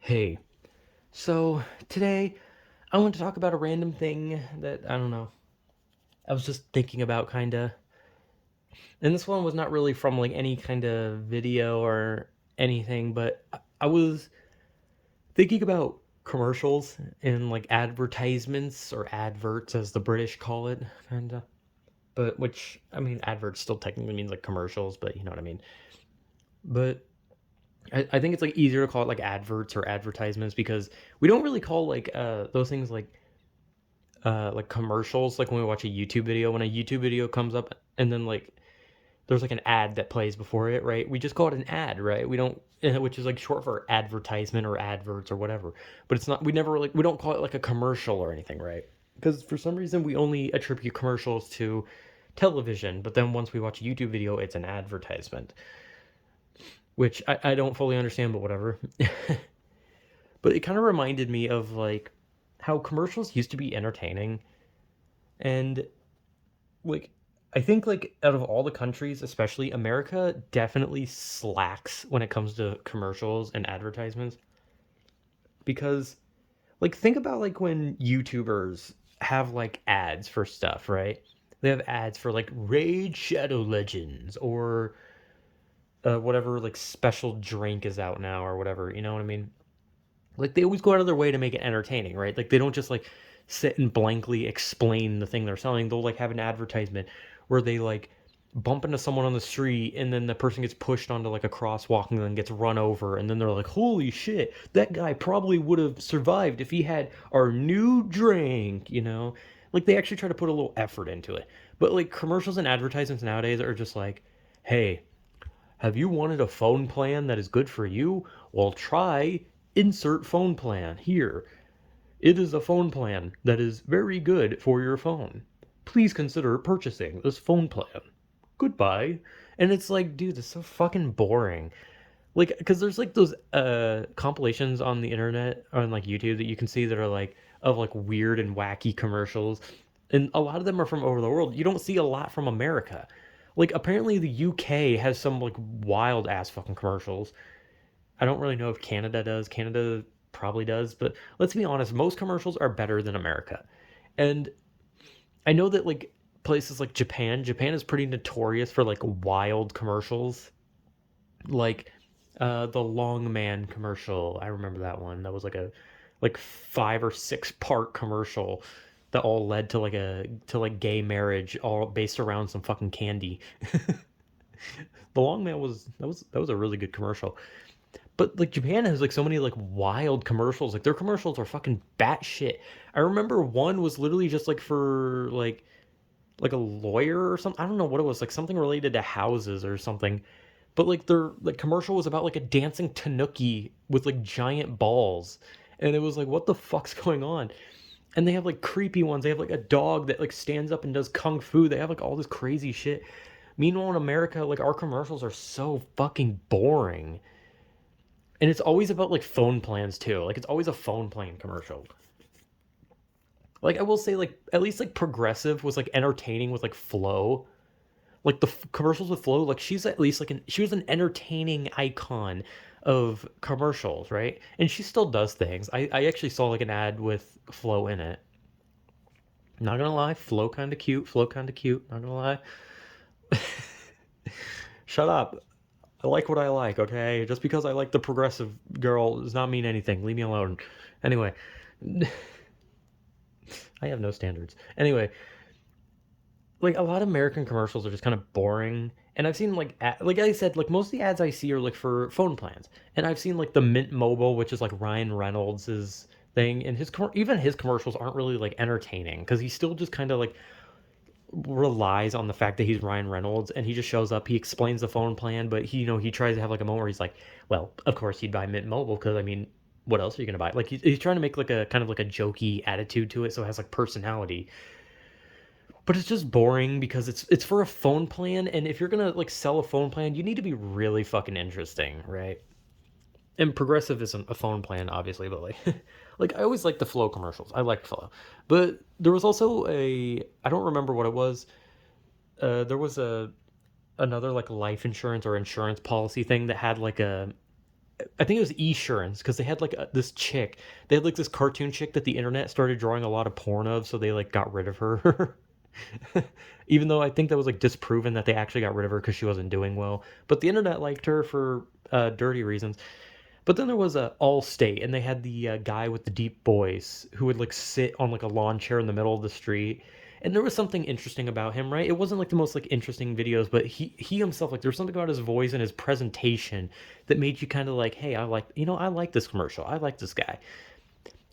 Hey, so today I want to talk about a random thing that I don't know. I was just thinking about kinda, and this one was not really from like any kind of video or anything, but I was thinking about commercials and like advertisements or adverts as the British call it, kinda. But which I mean, adverts still technically means like commercials, but you know what I mean. But I think it's like easier to call it like adverts or advertisements because we don't really call like those things like commercials like when we watch a YouTube video when a YouTube video comes up and then like there's like an ad that plays before it, right? We just call it an ad, right? We don't which is like short for advertisement or adverts or whatever. But it's not we never like we don't call it like a commercial or anything, right? Because for some reason we only attribute commercials to television, but then once we watch a YouTube video it's an advertisement, which I don't fully understand, but whatever. But it kind of reminded me of like how commercials used to be entertaining. And like I think like out of all the countries, especially America definitely slacks when it comes to commercials and advertisements because like think about like when YouTubers have like ads for stuff, right? They have ads for like Raid Shadow Legends or whatever like special drink is out now or whatever, you know what I mean? Like they always go out of their way to make it entertaining, right? Like they don't just like sit and blankly explain the thing they're selling. They'll like have an advertisement where they like bump into someone on the street and then the person gets pushed onto like a crosswalk and then gets run over and then they're like, "Holy shit, that guy probably would have survived if he had our new drink," you know? Like they actually try to put a little effort into it. But like commercials and advertisements nowadays are just like, "Hey, have you wanted a phone plan that is good for you? Well, try insert phone plan here. It is a phone plan that is very good for your phone. Please consider purchasing this phone plan. Goodbye." And it's like, dude, it's so fucking boring. Like, because there's like those compilations on the internet on like YouTube that you can see that are like of like weird and wacky commercials, and a lot of them are from over the world. You don't see a lot from America. Like, apparently the UK has some like wild ass fucking commercials. I don't really know if Canada does. Canada probably does, but let's be honest, most commercials are better than America. And I know that like places like Japan is pretty notorious for like wild commercials. Like the Long Man commercial. I remember that one. That was like a like 5 or 6 part commercial that all led to like a to like gay marriage all based around some fucking candy. The Long Man was that was a really good commercial. But like Japan has like so many like wild commercials. Like their commercials are fucking batshit. I remember one was literally just like for like a lawyer or something. I don't know what it was, like something related to houses or something. But like their like commercial was about like a dancing tanuki with like giant balls. And it was like, what the fuck's going on? And they have like creepy ones. They have like a dog that like stands up and does kung fu. They have like all this crazy shit. Meanwhile in America, like our commercials are so fucking boring. And it's always about like phone plans too. Like it's always a phone plan commercial. Like I will say, like at least like Progressive was like entertaining with like Flo. Like the commercials with Flo, like she's at least like she was an entertaining icon of commercials, right? And she still does things. I actually saw like an ad with Flo in it. Not gonna lie, Flo kind of cute. Flo kind of cute. Not gonna lie. Shut up. I like what I like, okay? Just because I like the progressive girl does not mean anything. Leave me alone. Anyway, I have no standards. Anyway, like a lot of American commercials are just kind of boring. And I've seen like I said, like most of the ads I see are like for phone plans. And I've seen like the Mint Mobile, which is like Ryan Reynolds's thing, and even his commercials aren't really like entertaining because he still just kind of like relies on the fact that he's Ryan Reynolds and he just shows up, he explains the phone plan, but he tries to have like a moment where he's like, well, of course he'd buy Mint Mobile because I mean, what else are you gonna buy? Like he's trying to make like a kind of like a jokey attitude to it, so it has like personality. But it's just boring because it's for a phone plan, and if you're gonna like sell a phone plan, you need to be really fucking interesting, right? And Progressive isn't a phone plan, obviously, but like, like I always like the Flow commercials. I like Flow, but there was also a I don't remember what it was. There was a another like life insurance or insurance policy thing that had like I think it was Esurance because they had like this chick. They had like this cartoon chick that the internet started drawing a lot of porn of, so they like got rid of her. Even though I think that was like disproven that they actually got rid of her because she wasn't doing well. But the internet liked her for dirty reasons. But then there was a Allstate, and they had the guy with the deep voice who would like sit on like a lawn chair in the middle of the street. And there was something interesting about him, right? It wasn't like the most like interesting videos, but he himself, like there was something about his voice and his presentation that made you kind of like, hey, I like this commercial. I like this guy.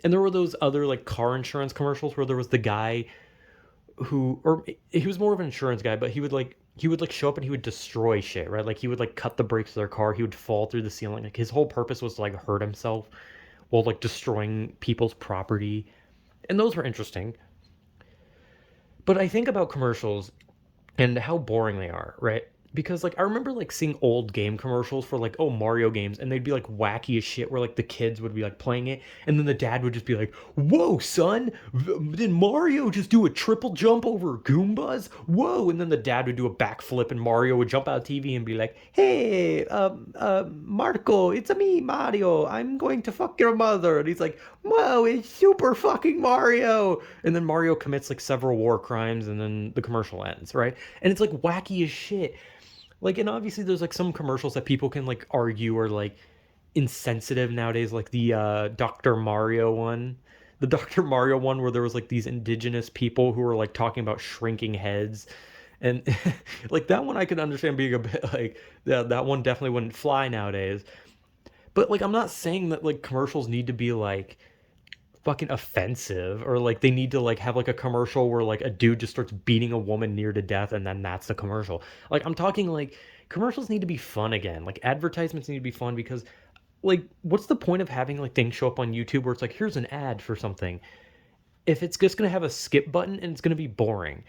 And there were those other like car insurance commercials where there was the guy who, or he was more of an insurance guy, but he would like show up and he would destroy shit, right? Like he would like cut the brakes of their car, he would fall through the ceiling. Like his whole purpose was to like hurt himself while like destroying people's property. And those were interesting. But I think about commercials and how boring they are, right? Because like I remember like seeing old game commercials for like Mario games, and they'd be like wacky as shit where like the kids would be like playing it, and then the dad would just be like, "Whoa, son, did Mario just do a triple jump over Goombas? Whoa!" And then the dad would do a backflip, and Mario would jump out of the TV and be like, "Hey, Marco, it's me, Mario. I'm going to fuck your mother." And he's like, "Whoa, it's super fucking Mario!" And then Mario commits like several war crimes, and then the commercial ends, right? And it's like wacky as shit. Like, and obviously there's like some commercials that people can like argue are like insensitive nowadays, like the Dr. Mario one. The Dr. Mario one where there was like these indigenous people who were like talking about shrinking heads. And like that one I could understand being a bit like that one definitely wouldn't fly nowadays. But like I'm not saying that like commercials need to be like fucking offensive or like they need to like have like a commercial where like a dude just starts beating a woman near to death and then that's the commercial. Like I'm talking like commercials need to be fun again. Like advertisements need to be fun because like what's the point of having like things show up on YouTube where it's like here's an ad for something if it's just going to have a skip button and it's going to be boring.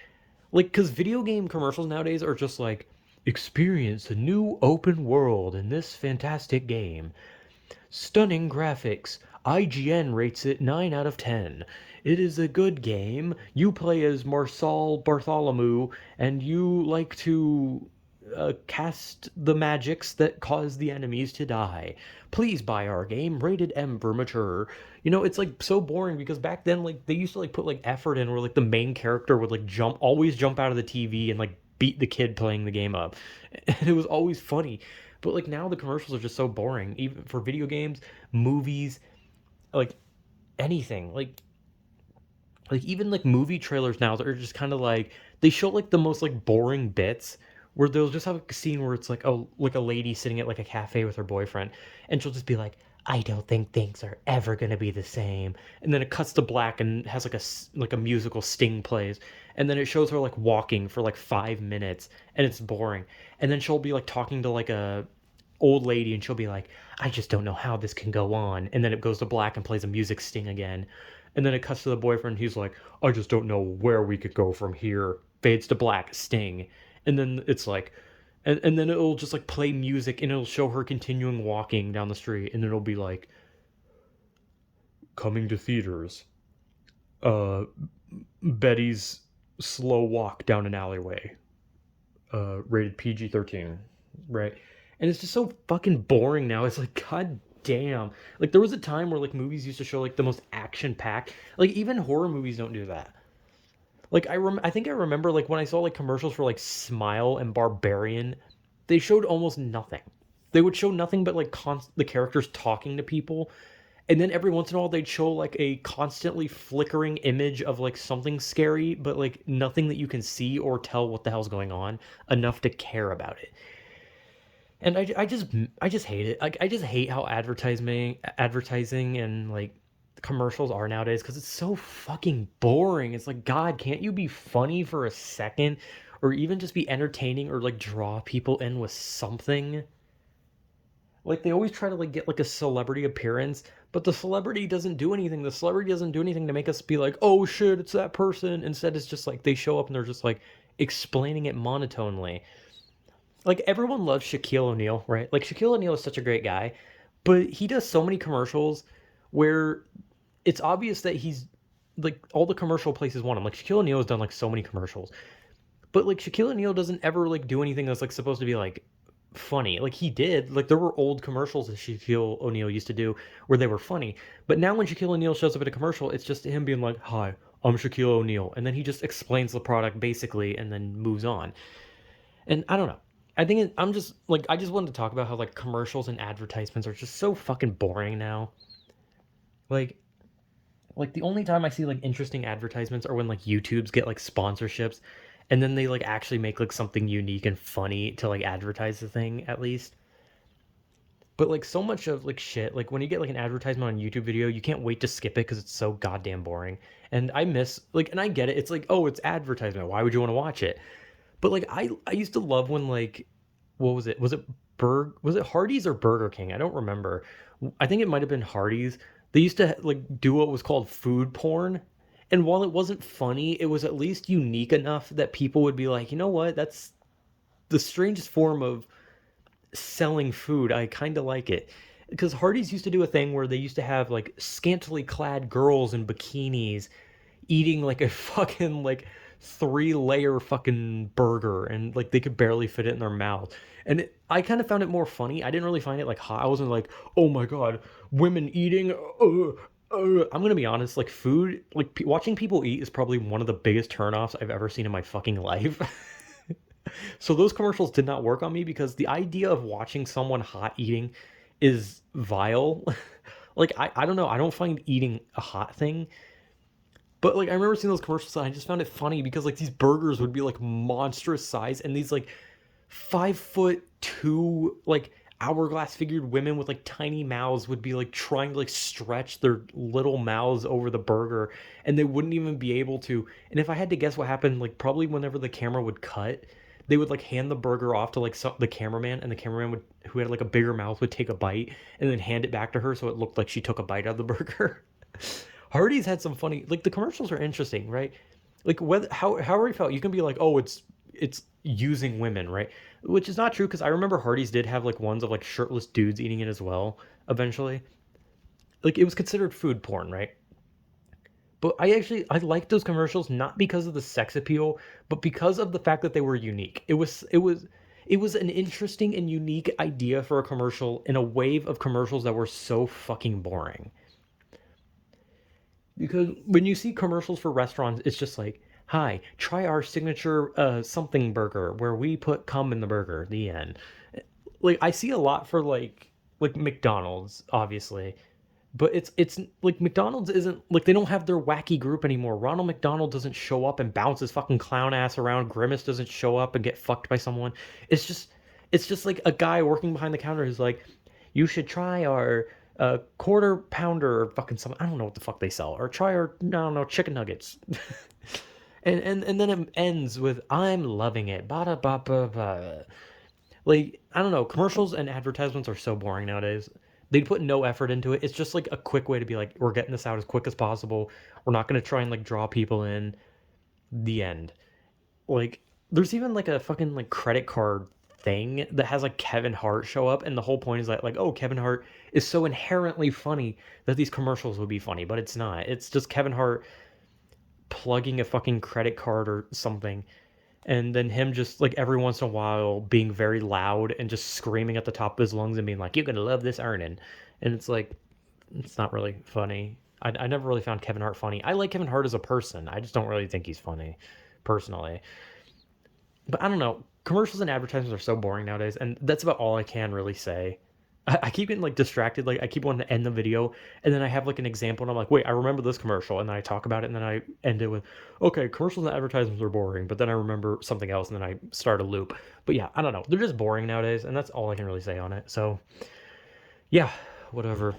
Like cuz video game commercials nowadays are just like experience a new open world in this fantastic game. Stunning graphics. IGN rates it 9 out of 10. It is a good game. You play as Marcel Bartholomew, and you like to cast the magics that cause the enemies to die. Please buy our game, rated M for mature. It's like so boring because back then, like they used to like put like effort in where like the main character would like always jump out of the TV and like beat the kid playing the game up, and it was always funny. But like now the commercials are just so boring, even for video games, movies, like anything. Like even like movie trailers now that are just kind of like they show like the most like boring bits where they'll just have a scene where it's like a lady sitting at like a cafe with her boyfriend and she'll just be like, I don't think things are ever going to be the same. And then it cuts to black and has like a musical sting plays. And then it shows her like walking for like 5 minutes and it's boring. And then she'll be like talking to like a old lady and she'll be like, I just don't know how this can go on. And then it goes to black and plays a music sting again. And then it cuts to the boyfriend. He's like, I just don't know where we could go from here. Fades to black, sting. And then it's like, and then it'll just like play music and it'll show her continuing walking down the street. And then it'll be like, coming to theaters. Uh, Betty's slow walk down an alleyway. Rated PG-13. Right? And it's just so fucking boring now. It's like, god damn. Like there was a time where like movies used to show like the most action packed. Like even horror movies don't do that. Like I think I remember like when I saw like commercials for like Smile and Barbarian, they showed almost nothing. They would show nothing but like the characters talking to people, and then every once in a while they'd show like a constantly flickering image of like something scary, but like nothing that you can see or tell what the hell's going on enough to care about it. And I just hate it. Like I just hate how advertising and like commercials are nowadays because it's so fucking boring. It's like, God, can't you be funny for a second, or even just be entertaining, or like draw people in with something? Like they always try to like get like a celebrity appearance, but the celebrity doesn't do anything. The celebrity doesn't do anything to make us be like, oh shit, it's that person. Instead, it's just like they show up and they're just like explaining it monotonely. Like everyone loves Shaquille O'Neal, right? Like Shaquille O'Neal is such a great guy, but he does so many commercials where it's obvious that he's like all the commercial places want him. Like Shaquille O'Neal has done like so many commercials, but like Shaquille O'Neal doesn't ever like do anything that's like supposed to be like funny. Like he did. Like there were old commercials that Shaquille O'Neal used to do where they were funny. But now when Shaquille O'Neal shows up at a commercial, it's just him being like, "Hi, I'm Shaquille O'Neal," and then he just explains the product basically and then moves on. And I don't know. I'm just like I just wanted to talk about how like commercials and advertisements are just so fucking boring now. Like like the only time I see like interesting advertisements are when like YouTubes get like sponsorships and then they like actually make like something unique and funny to like advertise the thing at least. But like so much of like shit, like when you get like an advertisement on a YouTube video, you can't wait to skip it because it's so goddamn boring. And I miss like, and I get it. It's like, oh, it's advertisement. Why would you want to watch it? But like, I used to love when like, what was it? Was it Hardee's or Burger King? I don't remember. I think it might have been Hardee's. They used to like do what was called food porn. And while it wasn't funny, it was at least unique enough that people would be like, you know what? That's the strangest form of selling food. I kind of like it because Hardee's used to do a thing where they used to have like scantily clad girls in bikinis eating like a fucking like 3 layer fucking burger and like they could barely fit it in their mouth. And I kind of found it more funny. I didn't really find it like hot. I wasn't like, oh my god, women eating. I'm gonna be honest. Like food, like watching people eat is probably one of the biggest turnoffs I've ever seen in my fucking life. So those commercials did not work on me because the idea of watching someone hot eating is vile. Like I don't know, I don't find eating a hot thing. But like I remember seeing those commercials and I just found it funny because like these burgers would be like monstrous size and these like 5'2" like hourglass figured women with like tiny mouths would be like trying to like stretch their little mouths over the burger and they wouldn't even be able to. And if I had to guess what happened, like probably whenever the camera would cut, they would like hand the burger off to like the cameraman and the cameraman would who had like a bigger mouth would take a bite and then hand it back to her so it looked like she took a bite out of the burger. Hardy's had some funny like the commercials are interesting, right? Like whether however you felt, you can be like, oh, it's using women, right? Which is not true because I remember Hardy's did have like ones of like shirtless dudes eating it as well. Eventually, like it was considered food porn, right? But I liked those commercials not because of the sex appeal, but because of the fact that they were unique. It was an interesting and unique idea for a commercial in a wave of commercials that were so fucking boring. Because when you see commercials for restaurants, it's just like, "Hi, try our signature something burger where we put cum in the burger." The end. Like I see a lot for like McDonald's, obviously, but it's like McDonald's isn't like they don't have their wacky group anymore. Ronald McDonald doesn't show up and bounce his fucking clown ass around. Grimace doesn't show up and get fucked by someone. It's just it's just like a guy working behind the counter who's like, you should try our quarter pounder or fucking something. I don't know what the fuck they sell. Or try our I don't know chicken nuggets. And then it ends with I'm loving it. Ba da ba ba ba. Like I don't know, commercials and advertisements are so boring nowadays. They put no effort into it. It's just like a quick way to be like, we're getting this out as quick as possible. We're not gonna try and like draw people in. The end. Like there's even like a fucking like credit card thing that has like Kevin Hart show up, and the whole point is that like, oh, Kevin Hart is so inherently funny that these commercials would be funny, but it's not. It's just Kevin Hart plugging a fucking credit card or something and then him just like every once in a while being very loud and just screaming at the top of his lungs and being like, "You're gonna love this earning," and it's like, it's not really funny. I never really found Kevin Hart funny. I like Kevin Hart as a person. I just don't really think he's funny, personally. But I don't know. Commercials and advertisements are so boring nowadays, and that's about all I can really say. I keep getting like distracted. Like I keep wanting to end the video, and then I have like an example, and I'm like, wait, I remember this commercial, and then I talk about it, and then I end it with, okay, commercials and advertisements are boring, but then I remember something else, and then I start a loop. But yeah, I don't know. They're just boring nowadays, and that's all I can really say on it. So yeah, whatever.